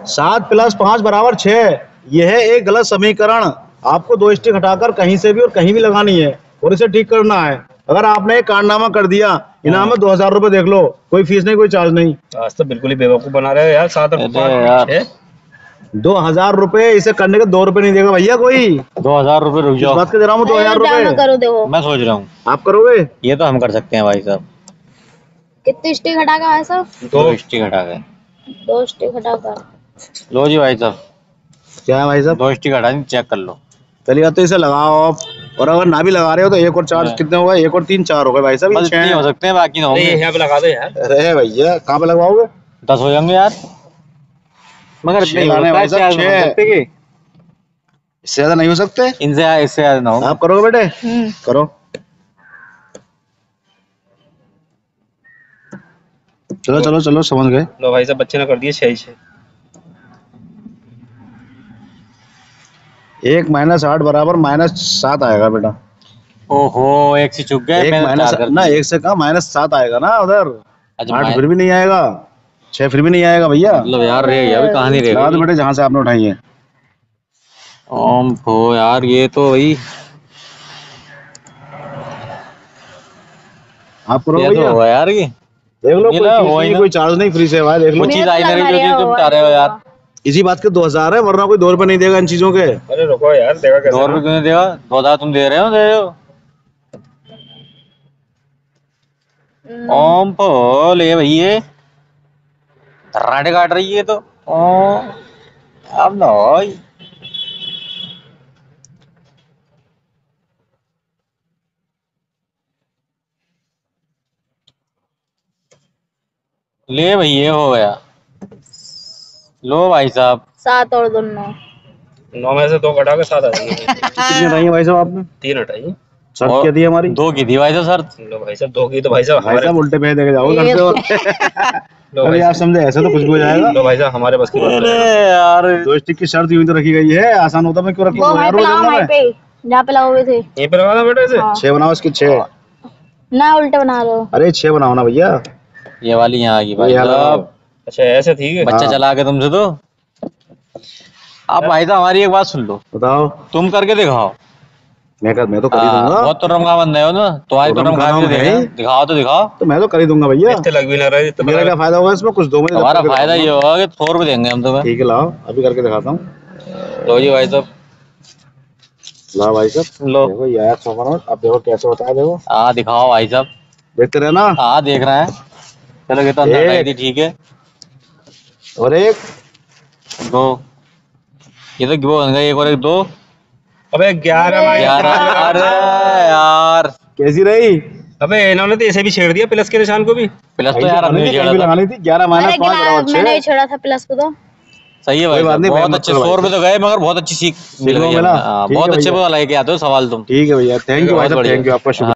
7 + 5 = 6। यह है एक गलत समीकरण। आपको 2 स्टिक हटाकर कहीं से भी और कहीं भी लगानी है और इसे ठीक करना है। अगर आपने एक कारनामा कर दिया, इनाम में 2000 रुपए। देख लो, कोई फीस नहीं, कोई चार्ज नहीं। आज तो बिल्कुल ही बेवकूफ बना रहे हो यार। 7 और 5 2000 रुपए। इसे करने के 2 रुपए नहीं देगा भैया कोई। 2000 रुपए रुक जाओ। बात के दे रहा हूँ 2000 रुपए। करो देखो, मैं सोच रहा हूँ आप करोगे? ये तो हम कर सकते हैं भाई साहब। कितने स्टिक हटा कर भाई साहब? 2 स्टिक हटा गए। 2 स्टिक हटा कर। लो जी भाई साहब। क्या है भाई साहब? 2 स्टिक हटा दी, चेक कर लो। चलिए तो इसे लगाओ आप। और अगर ना भी लगा रहे हो तो 1 और 4 कितने हो गए? 1 और 3 4 हो गए भाई साहब। बस इतने हो सकते हैं, बाकी ना होंगे। यहाँ पे लगा दो यार। अरे भैया कहाँ पे लगवाओगे? 10 हो जाएंगे यार। मगर इतने लाने भाई साहब, 6 इससे ज्यादा नहीं हो सकते। इससे ज्यादा ना हो। आप करोगे बेटे? करो। चलो चलो चलो, समझ गए। लो भाई साहब, बच्चे ने कर दिए 6 ही 6। 1 - 8 = -7 आएगा बेटा। ओहो, 1 से चुक गए। 1 ना 1 से कम -7 आएगा ना उधर। 8 फिर भी नहीं आएगा, 6 फिर भी नहीं आएगा भैया। मतलब यार रह गया, अभी कहाँ नहीं रह गया बेटे जहाँ से आपने उठाई है। ओम हो यार, ये तो वही आप करोगे ये तो होगा यार। ये देख लो, कोई चार्ज नहीं, फ्री से भाई। देख लो, चीज आई नहीं रही जो तुम चाह रहे हो यार। इसी बात के 2000 है, वरना कोई 2 रुपए नहीं देगा इन चीजों के। अरे रुको यार, देगा कैसे? 2 रुपए क्यों नहीं देगा? 2000 तुम दे रहे हो। ओम पोल ये भैया धर्राटे काट रही है तो अब ना ले भैया, हो गया। लो भाई साहब। 7 और 2 9 में से 2 घटा के 7 आ जाएंगे। कितनी हटाई है भाई साहब आपने? 3 हटाई। शर्त क्या थी हमारी? 2 की थी भाई साहब शर्त। लो भाई साहब, 2 की तो भाई साहब उल्टे पैसे देके जाओगे घर पे। लो अरे आप समझे, ऐसे तो कुछ भी हो जाएगा। लो भाई साहब, हमारे बस की बात अरे यार, 2 स्टिक की शर्त यूं तो रखी गई है। आसान होता मैं क्यों रखूं? वो वहीं पे लगाओ, वहीं पे जहाँ पे लगाओ थे। यहीं पे लगा दो बेटा इसे। 6 बनाओ इसकी, 6 ना उल्टे बना दो। अरे 6 बनाओ ना भैया। ये वाली यहाँ आ गई भाई साहब। अच्छा ऐसे ठीक है। बच्चा चला के तुमसे तो। आप भाई साहब हमारी एक बात सुन लो। बताओ। तुम करके दिखाओ। मैं तो कर ही दूंगा। बहुत तो रमगा बंद है ना, तुम्हारी तो रमगा दिखाओ तो दिखाओ। तो मैं तो कर ही दूंगा भैया। इतने लग भी ना रहा है। मेरा क्या फायदा होगा इसमें? कुछ 2 महीने हमारा फायदा ये होगा कि 100 रुपए देंगे हम तुम्हें। ठीक है, लाओ अभी करके दिखाता हूँ। लो जी भाई साहब। लाओ भाई साहब, लो देखो यार सोफा। अब देखो कैसे होता है। देखो हाँ दिखाओ भाई साहब। देखते रहे ना। हाँ देख रहे हैं। चलो ये तो अंदर लाई थी, ठीक है। और 1 2 ये तो वो बन गए। 1 और 1 2। अबे 11 अरे यार कैसी रही? अबे इन्होंने तो ऐसे भी छेड़ दिया प्लस के निशान को भी। प्लस तो यार हमने छेड़ा था। लगानी थी 11 - 5 = 6। मैंने ही छेड़ा था प्लस को तो। सही है भाई साहब, बहुत अच्छे। 100 रुपए तो गए, मगर बहुत अच्छी सीख मिल गई। बहुत अच्छे वाला लेके आते हो सवाल तुम। ठीक है भैया, थैंक यू भाई साहब, थैंक यू आपका।